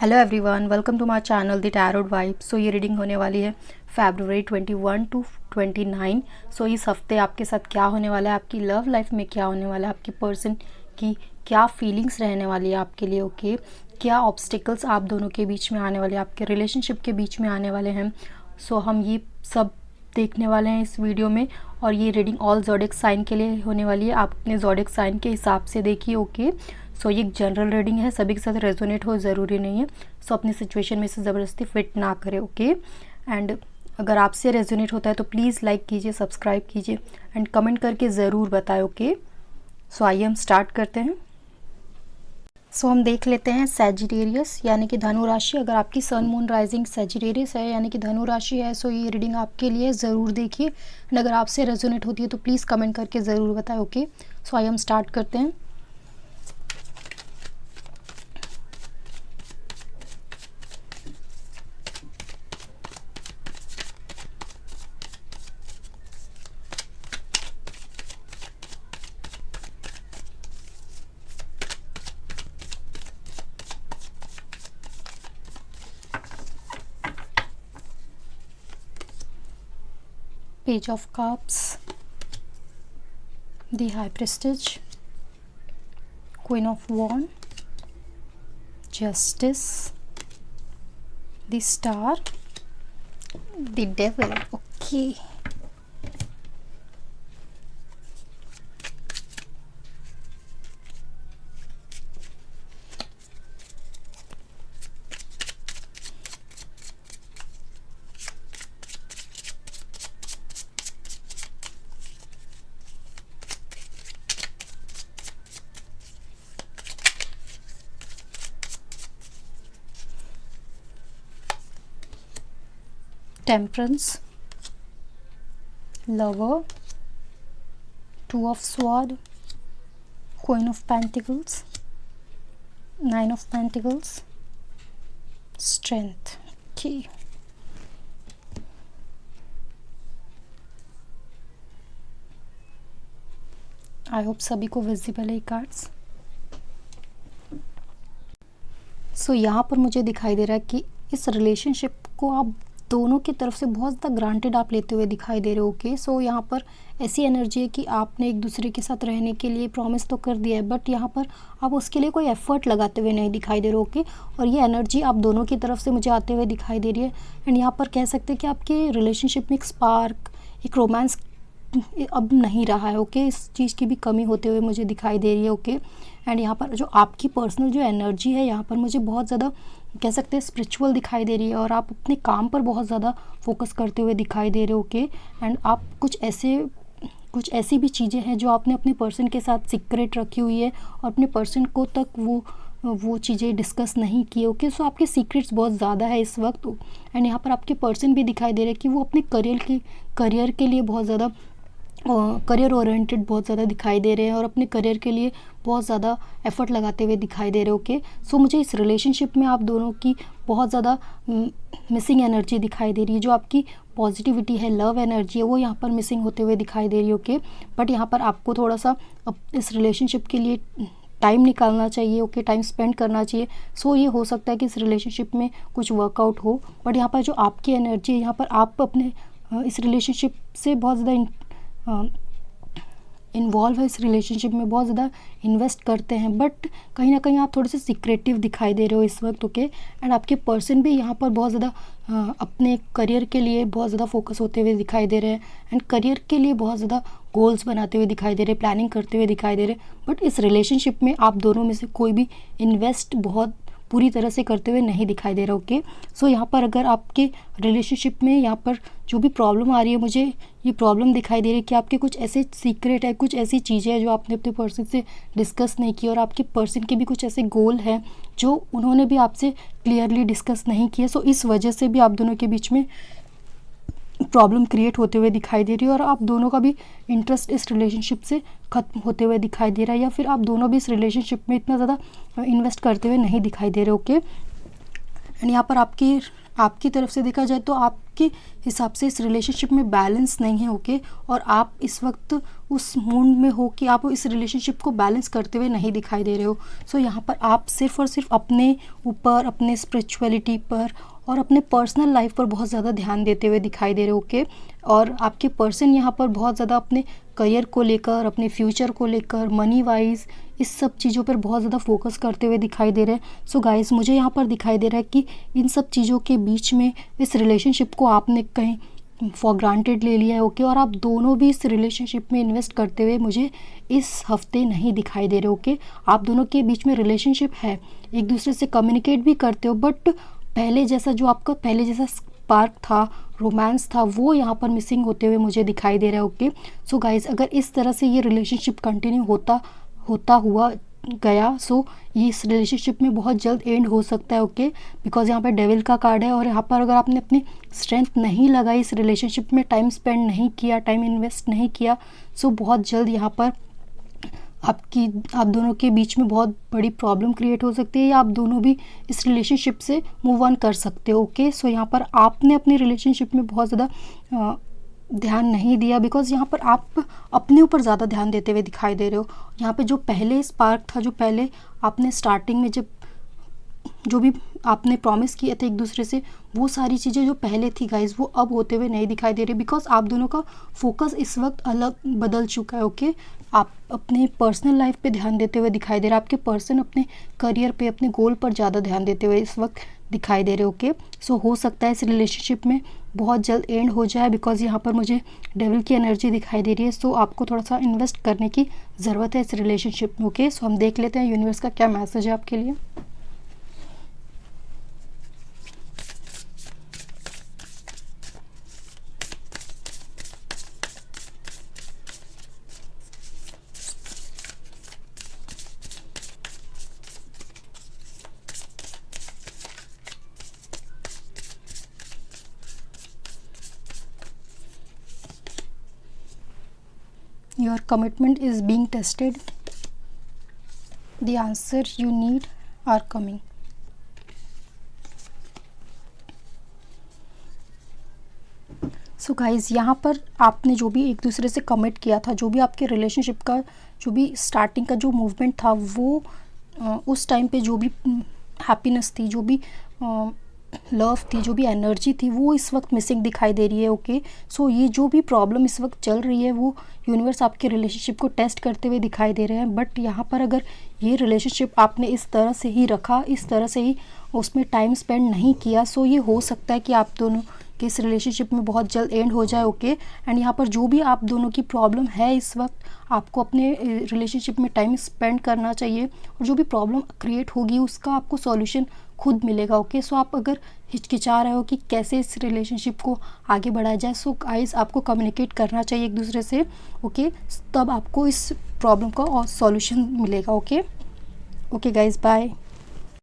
Hello everyone, welcome to my channel the tarot vibe. So ये reading होने वाली है फरवरी 21 टू 29। सो इस हफ्ते आपके साथ क्या होने वाला है, आपकी लव लाइफ में क्या होने वाला है, आपकी पर्सन की क्या फीलिंग्स रहने वाली है आपके लिए, ओके क्या ऑब्स्टिकल्स आप दोनों के बीच में आने वाले हैं, आपके रिलेशनशिप के बीच में आने वाले हैं। सो हम ये सब देखने वाले हैं इस वीडियो में। और ये रीडिंग ऑल ज़ोडिएक साइन के लिए होने वाली है। आप अपने ज़ोडिएक साइन के हिसाब से देखिए, ओके। सो ये एक जनरल रीडिंग है, सभी के साथ रेजोनेट हो ज़रूरी नहीं है। सो अपनी सिचुएशन में इसे ज़बरदस्ती फिट ना करें, ओके। एंड अगर आपसे रेजोनेट होता है तो प्लीज़ लाइक कीजिए, सब्सक्राइब कीजिए एंड कमेंट करके ज़रूर बताएं, ओके। सो आइए हम स्टार्ट करते हैं। सो हम देख लेते हैं सैजिटेरियस यानी कि धनु राशि। अगर आपकी सन मून राइजिंग सैजिटेरियस है यानी कि धनु राशि है, सो ये रीडिंग आपके लिए ज़रूर देखिए। एंड अगर आपसे रेजोनेट होती है तो प्लीज़ कमेंट करके ज़रूर बताएं, ओके। सो आइए हम स्टार्ट करते हैं। Page of Cups, the High Priestess, Queen of Wands, Justice, the Star, the Devil, okay. Temperance, Lover, Two of Swords, Queen of Pentacles, Nine of Pentacles, Strength, okay. I hope सभी को visible है cards. सो यहाँ पर मुझे दिखाई दे रहा है कि इस रिलेशनशिप को आप दोनों की तरफ से बहुत ज़्यादा ग्रांटेड आप लेते हुए दिखाई दे रहे हो, ओके। सो यहाँ पर ऐसी एनर्जी है कि आपने एक दूसरे के साथ रहने के लिए प्रॉमिस तो कर दिया है, बट यहाँ पर आप उसके लिए कोई एफर्ट लगाते हुए नहीं दिखाई दे रहे हो, ओके। और ये एनर्जी आप दोनों की तरफ से मुझे आते हुए दिखाई दे रही है। एंड यहाँ पर कह सकते हैं कि आपके रिलेशनशिप में एक स्पार्क, एक रोमांस अब नहीं रहा है, ओके। इस चीज़ की भी कमी होते हुए मुझे दिखाई दे रही है, ओके। एंड यहाँ पर जो आपकी पर्सनल जो एनर्जी है यहाँ पर मुझे बहुत ज़्यादा कह सकते हैं स्पिरिचुअल दिखाई दे रही है, और आप अपने काम पर बहुत ज़्यादा फोकस करते हुए दिखाई दे रहे हो, ओके। एंड आप कुछ ऐसी भी चीज़ें हैं जो आपने अपने पर्सन के साथ सीक्रेट रखी हुई है और अपने पर्सन को तक वो चीज़ें डिस्कस नहीं की, ओके। सो आपके सीक्रेट्स बहुत ज़्यादा है इस वक्त। एंड यहाँ पर आपके पर्सन भी दिखाई दे रहे हैं कि वो अपने करियर के लिए बहुत ज़्यादा करियर ओरिएंटेड बहुत ज़्यादा दिखाई दे रहे हैं और अपने करियर के लिए बहुत ज़्यादा एफर्ट लगाते हुए दिखाई दे रहे हैं, ओके। सो मुझे इस रिलेशनशिप में आप दोनों की बहुत ज़्यादा मिसिंग एनर्जी दिखाई दे रही है। जो आपकी पॉजिटिविटी है, लव एनर्जी है, वो यहाँ पर मिसिंग होते हुए दिखाई दे रही है, ओके। बट यहाँ पर आपको थोड़ा सा इस रिलेशनशिप के लिए टाइम निकालना चाहिए, ओके, टाइम स्पेंड करना चाहिए। सो ये हो सकता है कि इस रिलेशनशिप में कुछ वर्कआउट हो, बट यहाँ पर जो आपकी एनर्जी है यहाँ पर आप अपने इस रिलेशनशिप से बहुत ज़्यादा इन्वॉल्व है, इस रिलेशनशिप में बहुत ज़्यादा इन्वेस्ट करते हैं, बट कहीं ना कहीं आप थोड़े से सीक्रेटिव दिखाई दे रहे हो इस वक्त, ओके। एंड आपके पर्सन भी यहाँ पर बहुत ज़्यादा अपने करियर के लिए बहुत ज़्यादा फोकस होते हुए दिखाई दे रहे हैं एंड करियर के लिए बहुत ज़्यादा गोल्स बनाते हुए दिखाई दे रहे हैं, प्लानिंग करते हुए दिखाई दे रहे हैं। बट इस रिलेशनशिप में आप दोनों में से कोई भी इन्वेस्ट बहुत पूरी तरह से करते हुए नहीं दिखाई दे रहा, ओके। सो यहाँ पर अगर आपके रिलेशनशिप में यहाँ पर जो भी प्रॉब्लम आ रही है, मुझे ये प्रॉब्लम दिखाई दे रही है कि आपके कुछ ऐसे सीक्रेट है, कुछ ऐसी चीज़ें हैं जो आपने अपने पर्सन से डिस्कस नहीं की, और आपके पर्सन के भी कुछ ऐसे गोल हैं जो उन्होंने भी आपसे क्लियरली डिस्कस नहीं किए। सो इस वजह से भी आप दोनों के बीच में प्रॉब्लम क्रिएट होते हुए दिखाई दे रही है, और आप दोनों का भी इंटरेस्ट इस रिलेशनशिप से ख़त्म होते हुए दिखाई दे रहा है, या फिर आप दोनों भी इस रिलेशनशिप में इतना ज़्यादा इन्वेस्ट करते हुए नहीं दिखाई दे रहे, ओके। एंड यहाँ पर आपकी तरफ से देखा जाए तो आप आपके हिसाब से इस रिलेशनशिप में बैलेंस नहीं है, ओके। और आप इस वक्त उस मूड में हो कि आप इस रिलेशनशिप को बैलेंस करते हुए नहीं दिखाई दे रहे हो। सो यहाँ पर आप सिर्फ और सिर्फ अपने ऊपर, अपने स्पिरिचुअलिटी पर और अपने पर्सनल लाइफ पर बहुत ज़्यादा ध्यान देते हुए दिखाई दे रहे हो, ओके। और आपके पर्सन यहाँ पर बहुत ज़्यादा अपने करियर को लेकर, अपने फ्यूचर को लेकर, मनी वाइज, इस सब चीज़ों पर बहुत ज़्यादा फोकस करते हुए दिखाई दे रहे हैं। सो गाइस, मुझे यहाँ पर दिखाई दे रहा है कि इन सब चीज़ों के बीच में इस रिलेशनशिप को आपने कहीं फॉर ग्रांटेड ले लिया है, ओके। और आप दोनों भी इस रिलेशनशिप में इन्वेस्ट करते हुए मुझे इस हफ्ते नहीं दिखाई दे रहे, ओके। आप दोनों के बीच में रिलेशनशिप है, एक दूसरे से कम्युनिकेट भी करते हो, बट पहले जैसा जो आपका पहले जैसा स्पार्क था, रोमांस था, वो यहाँ पर मिसिंग होते हुए मुझे दिखाई दे रहा है, ओके। सो गाइज, अगर इस तरह से ये रिलेशनशिप कंटिन्यू होता हुआ गया, सो ये इस रिलेशनशिप में बहुत जल्द एंड हो सकता है, ओके। बिकॉज यहाँ पर डेविल का कार्ड है, और यहाँ पर अगर आपने अपनी स्ट्रेंथ नहीं लगाई, इस रिलेशनशिप में टाइम स्पेंड नहीं किया, टाइम इन्वेस्ट नहीं किया, सो बहुत जल्द यहाँ पर आप दोनों के बीच में बहुत बड़ी प्रॉब्लम क्रिएट हो सकती है, या आप दोनों भी इस रिलेशनशिप से मूव ऑन कर सकते हो, ओके। सो यहाँ पर आपने अपनी रिलेशनशिप में बहुत ज़्यादा ध्यान नहीं दिया, बिकॉज यहाँ पर आप अपने ऊपर ज़्यादा ध्यान देते हुए दिखाई दे रहे हो। यहाँ पे जो पहले स्पार्क था, जो पहले आपने स्टार्टिंग में जो भी आपने प्रॉमिस किए थे एक दूसरे से, वो सारी चीज़ें जो पहले थी गाइज, वो अब होते हुए नहीं दिखाई दे रही, बिकॉज आप दोनों का फोकस इस वक्त अलग बदल चुका है, ओके। आप अपने पर्सनल लाइफ पे ध्यान देते हुए दिखाई दे रहा है, आपके पर्सन अपने करियर पे, अपने गोल पर ज़्यादा ध्यान देते हुए इस वक्त दिखाई दे रहे, ओके। सो हो सकता है इस रिलेशनशिप में बहुत जल्द एंड हो जाए, बिकॉज यहाँ पर मुझे डेविल की एनर्जी दिखाई दे रही है। सो आपको थोड़ा सा इन्वेस्ट करने की ज़रूरत है इस रिलेशनशिप में, ओके। सो हम देख लेते हैं यूनिवर्स का क्या मैसेज है आपके लिए। Your commitment is being tested. The answer you need are coming. So guys, यहाँ पर आपने जो भी एक दूसरे से कमिट किया था, जो भी आपके रिलेशनशिप का जो भी स्टार्टिंग का जो मूवमेंट था, वो उस टाइम पे जो भी हैप्पीनेस थी, जो भी लव थी, जो भी एनर्जी थी, वो इस वक्त मिसिंग दिखाई दे रही है, ओके। सो ये जो भी प्रॉब्लम इस वक्त चल रही है, वो यूनिवर्स आपके रिलेशनशिप को टेस्ट करते हुए दिखाई दे रहे हैं। बट यहाँ पर अगर ये रिलेशनशिप आपने इस तरह से ही रखा, इस तरह से ही उसमें टाइम स्पेंड नहीं किया, सो ये हो सकता है कि आप दोनों के इस रिलेशनशिप में बहुत जल्द एंड हो जाए, ओके। एंड यहाँ पर जो भी आप दोनों की प्रॉब्लम है इस वक्त, आपको अपने रिलेशनशिप में टाइम स्पेंड करना चाहिए, और जो भी प्रॉब्लम क्रिएट होगी उसका आपको सॉल्यूशन खुद मिलेगा, ओके। सो आप अगर हिचकिचा रहे हो कि कैसे इस रिलेशनशिप को आगे बढ़ाया जाए, सो गाइस आपको कम्युनिकेट करना चाहिए एक दूसरे से, ओके। तब आपको इस प्रॉब्लम का सॉल्यूशन मिलेगा, ओके। Okay guys, bye.